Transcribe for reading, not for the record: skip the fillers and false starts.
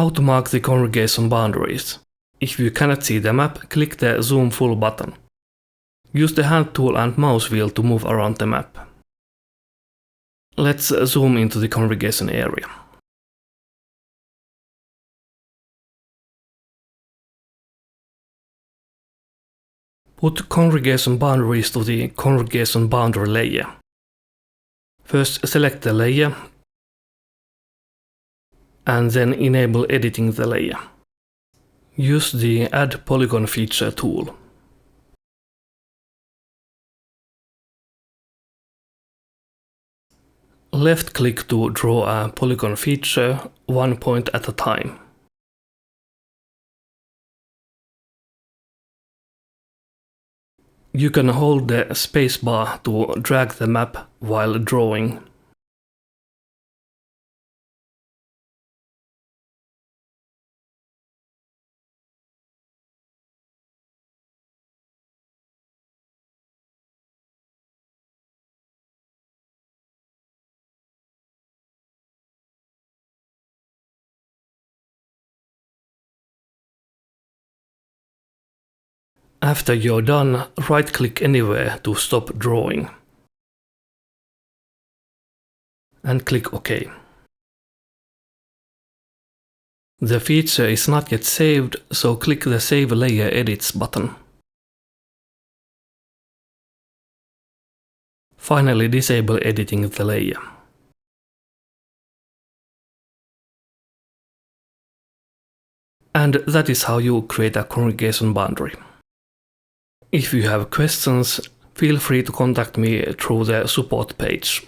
How to mark the congregation boundaries. If you cannot see the map, click the Zoom Full button. Use the hand tool and mouse wheel to move around the map. Let's zoom into the congregation area. Put congregation boundaries to the congregation boundary layer. First select the layer and then enable editing the layer. Use the Add Polygon feature tool. Left-click to draw a polygon feature, one point at a time. You can hold the spacebar to drag the map while drawing. After you're done, right-click anywhere to stop drawing. And click OK. The feature is not yet saved, so click the Save Layer Edits button. Finally, disable editing the layer. And that is how you create a congregation boundary. If you have questions, feel free to contact me through the support page.